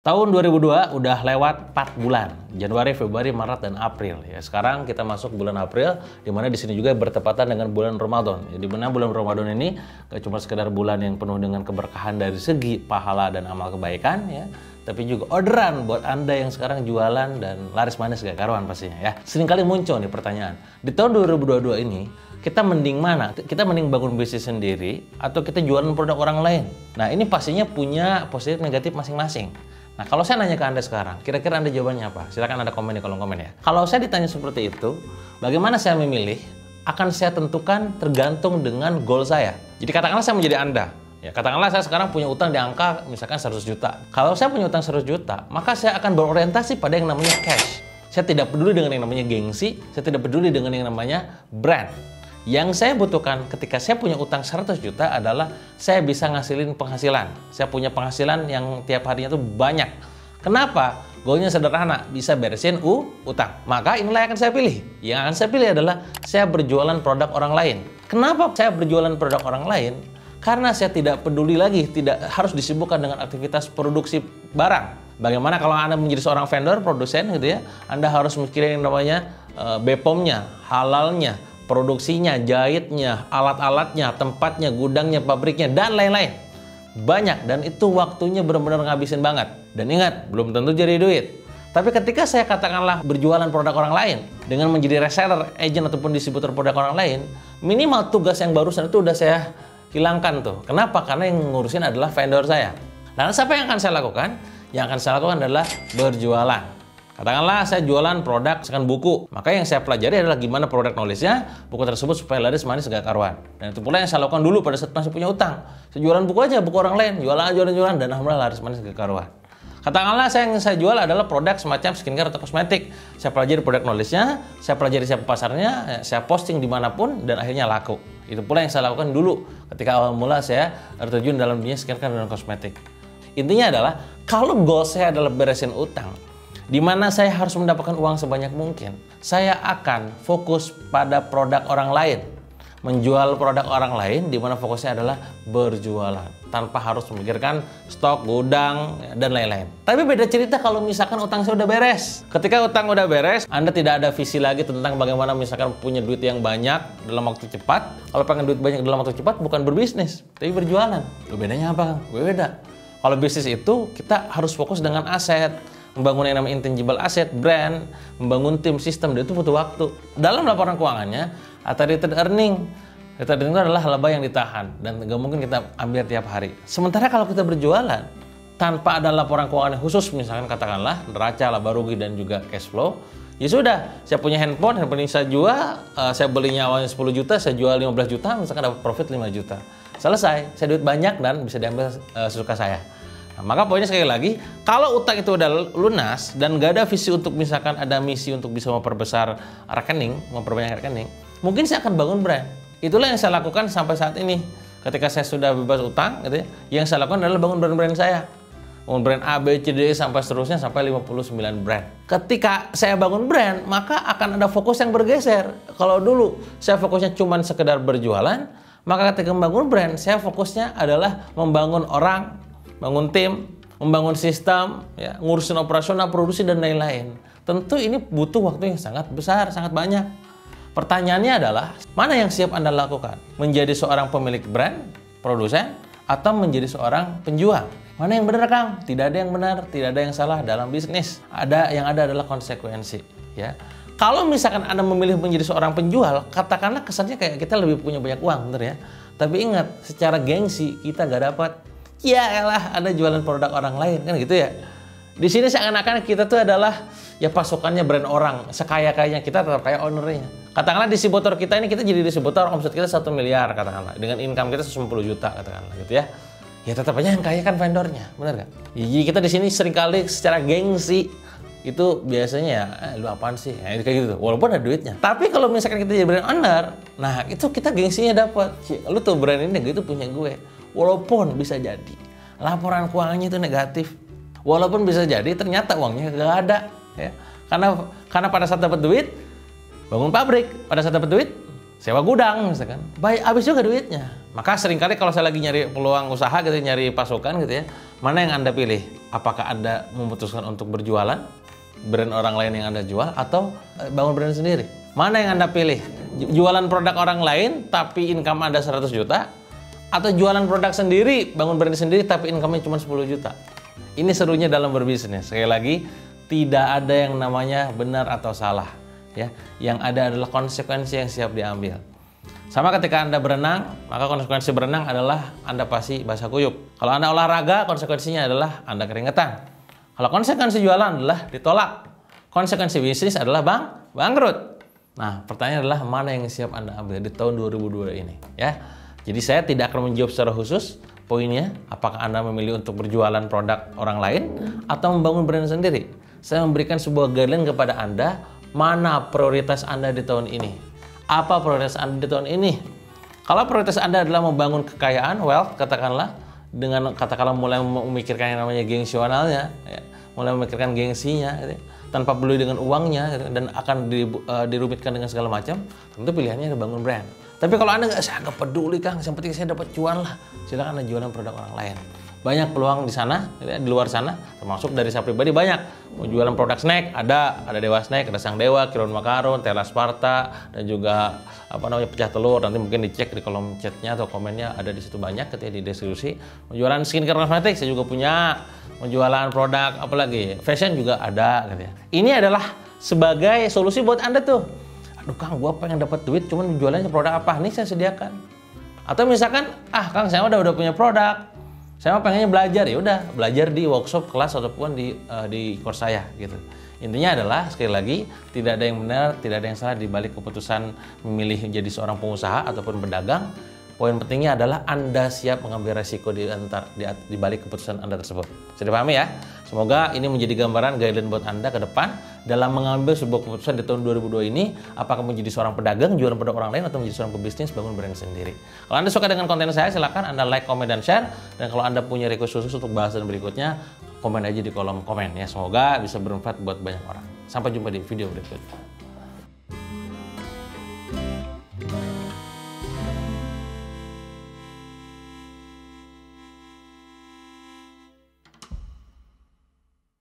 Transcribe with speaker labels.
Speaker 1: Tahun 2002 udah lewat 4 bulan, Januari, Februari, Maret, dan April. Ya, sekarang kita masuk bulan April, di mana di sini juga bertepatan dengan bulan Ramadan. Ya, di mana bulan Ramadan ini gak cuma sekedar bulan yang penuh dengan keberkahan dari segi pahala dan amal kebaikan, ya, tapi juga orderan buat Anda yang sekarang jualan dan laris manis gak karuan pastinya. Ya, seringkali muncul nih pertanyaan, di tahun 2022 ini kita mending mana? Kita mending bangun bisnis sendiri atau kita jualan produk orang lain? Nah, ini pastinya punya positif negatif masing-masing. Nah, kalau saya nanya ke Anda sekarang, kira-kira Anda jawabannya apa? Silahkan Anda komen di kolom komen ya. Kalau saya ditanya seperti itu, bagaimana saya memilih? Akan saya tentukan tergantung dengan goal saya. Jadi katakanlah saya menjadi Anda. Ya, katakanlah saya sekarang punya utang di angka misalkan 100 juta. Kalau saya punya utang 100 juta, maka saya akan berorientasi pada yang namanya cash. Saya tidak peduli dengan yang namanya gengsi, saya tidak peduli dengan yang namanya brand. Yang saya butuhkan ketika saya punya utang 100 juta adalah saya bisa ngasilin penghasilan. Saya punya penghasilan yang tiap harinya tuh banyak. Kenapa? Goalnya sederhana, bisa beresin utang. Maka inilah yang akan saya pilih. Yang akan saya pilih adalah saya berjualan produk orang lain. Kenapa saya berjualan produk orang lain? Karena saya tidak peduli lagi, tidak harus disibukkan dengan aktivitas produksi barang. Bagaimana kalau Anda menjadi seorang vendor, produsen gitu ya, Anda harus mikirin yang namanya BPOM-nya, halalnya, produksinya, jahitnya, alat-alatnya, tempatnya, gudangnya, pabriknya, dan lain-lain. Banyak, dan itu waktunya benar-benar ngabisin banget. Dan ingat, belum tentu jadi duit. Tapi ketika saya katakanlah berjualan produk orang lain, dengan menjadi reseller, agent, ataupun distributor produk orang lain, minimal tugas yang barusan itu udah saya hilangkan tuh. Kenapa? Karena yang ngurusin adalah vendor saya. Lalu siapa yang akan saya lakukan? Yang akan saya lakukan adalah berjualan. Katakanlah saya jualan produk, misalkan buku. Maka yang saya pelajari adalah gimana produk knowledge-nya, buku tersebut supaya laris manis gak karuan. Dan itu pula yang saya lakukan dulu pada saat masih punya utang. Saya jualan buku aja, buku orang lain. Jualan, dan alhamdulillah laris manis gak karuan. Katakanlah yang saya jual adalah produk semacam skincare atau kosmetik. Saya pelajari produk knowledge-nya, saya pelajari siapa pasarnya, saya posting dimanapun, dan akhirnya laku. Itu pula yang saya lakukan dulu ketika awal mula saya terjun dalam dunia skincare dan kosmetik. Intinya adalah, kalau goal saya adalah beresin utang, di mana saya harus mendapatkan uang sebanyak mungkin, saya akan fokus pada produk orang lain. Menjual produk orang lain, di mana fokusnya adalah berjualan. Tanpa harus memikirkan stok, gudang, dan lain-lain. Tapi beda cerita kalau misalkan utang saya udah beres. Ketika utang udah beres, Anda tidak ada visi lagi tentang bagaimana misalkan punya duit yang banyak dalam waktu cepat. Kalau pengen duit banyak dalam waktu cepat, bukan berbisnis, tapi berjualan. Bedanya apa? Beda. Kalau bisnis itu, kita harus fokus dengan aset. Membangun yang namanya intangible asset, brand, membangun tim, sistem, dan itu butuh waktu. Dalam laporan keuangannya, audited earning. Audited earning itu adalah laba yang ditahan, dan nggak mungkin kita ambil tiap hari. Sementara kalau kita berjualan, tanpa ada laporan keuangan khusus, misalkan katakanlah neraca, laba rugi, dan juga cash flow, ya sudah, saya punya handphone ini saya jual, saya belinya awalnya 10 juta, saya jual 15 juta, misalkan dapat profit 5 juta. Selesai, saya duit banyak dan bisa diambil sesuka saya. Nah, maka poinnya sekali lagi, kalau utang itu udah lunas dan gak ada visi untuk misalkan ada misi untuk bisa memperbesar rekening, memperbanyak rekening, mungkin saya akan bangun brand. Itulah yang saya lakukan sampai saat ini. Ketika saya sudah bebas utang, gitu ya, yang saya lakukan adalah bangun brand-brand saya. Bangun brand A, B, C, D, sampai seterusnya sampai 59 brand. Ketika saya bangun brand, maka akan ada fokus yang bergeser. Kalau dulu saya fokusnya cuma sekedar berjualan, maka ketika membangun brand, saya fokusnya adalah membangun orang, bangun tim, membangun sistem, ya, ngurusin operasional, produksi, dan lain-lain. Tentu ini butuh waktu yang sangat besar, sangat banyak. Pertanyaannya adalah, mana yang siap Anda lakukan? Menjadi seorang pemilik brand, produsen, atau menjadi seorang penjual? Mana yang benar, Kang? Tidak ada yang benar, tidak ada yang salah dalam bisnis. Yang ada adalah konsekuensi. Ya. Kalau misalkan Anda memilih menjadi seorang penjual, katakanlah kesannya kayak kita lebih punya banyak uang, bener ya. Tapi ingat, secara gengsi kita gak dapat. Ya elah, Anda jualan produk orang lain, kan gitu ya. Di sini seakan-akan kita tuh adalah ya pasukannya brand orang, sekaya-kayanya kita tetap kayak ownernya. Katakanlah distributor kita ini, kita jadi distributor, omset kita 1 miliar katakanlah, dengan income kita 150 juta katakanlah gitu ya. Ya tetap aja yang kaya kan vendornya, benar kan? Jadi kita di sini seringkali secara gengsi itu biasanya lu apaan sih? Kayak gitu, walaupun ada duitnya. Tapi kalau misalkan kita jadi brand owner, nah itu kita gengsinya dapat. Lu tuh brand ini gitu punya gue. Walaupun bisa jadi laporan keuangannya itu negatif, walaupun bisa jadi ternyata uangnya gak ada, ya. Karena pada saat dapat duit bangun pabrik, pada saat dapat duit sewa gudang misalkan, baik habis juga duitnya. Maka seringkali kalau saya lagi nyari peluang usaha gitu, nyari pasokan gitu ya, mana yang Anda pilih? Apakah Anda memutuskan untuk berjualan, brand orang lain yang Anda jual, atau bangun brand sendiri? Mana yang Anda pilih? Jualan produk orang lain tapi income Anda 100 juta, atau jualan produk sendiri, bangun brand sendiri tapi income-nya cuma 10 juta? Ini serunya dalam berbisnis. Sekali lagi, tidak ada yang namanya benar atau salah. Ya, yang ada adalah konsekuensi yang siap diambil. Sama ketika Anda berenang, maka konsekuensi berenang adalah Anda pasti basah kuyup. Kalau Anda olahraga, konsekuensinya adalah Anda keringetan. Kalau konsekuensi jualan adalah ditolak. Konsekuensi bisnis adalah bangkrut. Nah, pertanyaan adalah mana yang siap Anda ambil di tahun 2022 ini, ya. Jadi saya tidak akan menjawab secara khusus poinnya, apakah Anda memilih untuk berjualan produk orang lain atau membangun brand sendiri. Saya memberikan sebuah guideline kepada Anda, mana prioritas Anda di tahun ini? Apa prioritas Anda di tahun ini? Kalau prioritas Anda adalah membangun kekayaan, wealth, katakanlah, dengan katakanlah mulai memikirkan yang namanya gengsionalnya, ya, mulai memikirkan gengsinya, gitu, tanpa peduli dengan uangnya, gitu, dan akan dirumitkan dengan segala macam, tentu pilihannya adalah bangun brand. Tapi kalau Anda saya nggak peduli Kang, yang penting saya dapat cuan lah, silakan Anda jualan produk orang lain. Banyak peluang di sana, di luar sana, termasuk dari saya pribadi banyak. Mau jualan produk snack, ada Dewa Snack, ada Sang Dewa, Kiron Makaron, Tela Sparta, dan juga pecah telur. Nanti mungkin dicek di kolom chatnya atau komennya, ada di situ banyak ketika di deskripsi. Mau jualan skincare kosmetik, saya juga punya. Mau jualan produk apalagi, fashion juga ada. Gitu ya. Ini adalah sebagai solusi buat Anda tuh. Aduh Kang, gua pengen dapat duit, cuman jualannya produk apa? Nih saya sediakan. Atau misalkan, Kang saya udah punya produk. Saya mah pengennya belajar, ya udah belajar di workshop, kelas ataupun di course saya gitu. Intinya adalah sekali lagi tidak ada yang benar, tidak ada yang salah di balik keputusan memilih menjadi seorang pengusaha ataupun pedagang. Poin pentingnya adalah Anda siap mengambil resiko di balik keputusan Anda tersebut. Sudah paham ya? Semoga ini menjadi gambaran guideline buat Anda ke depan dalam mengambil sebuah keputusan di tahun 2002 ini, apakah menjadi seorang pedagang, jualan produk orang lain, atau menjadi seorang pebisnis, bangun brand sendiri. Kalau Anda suka dengan konten saya, silakan Anda like, komen, dan share. Dan kalau Anda punya request khusus untuk bahasan berikutnya, komen aja di kolom komen ya. Semoga bisa bermanfaat buat banyak orang. Sampai jumpa di video berikutnya.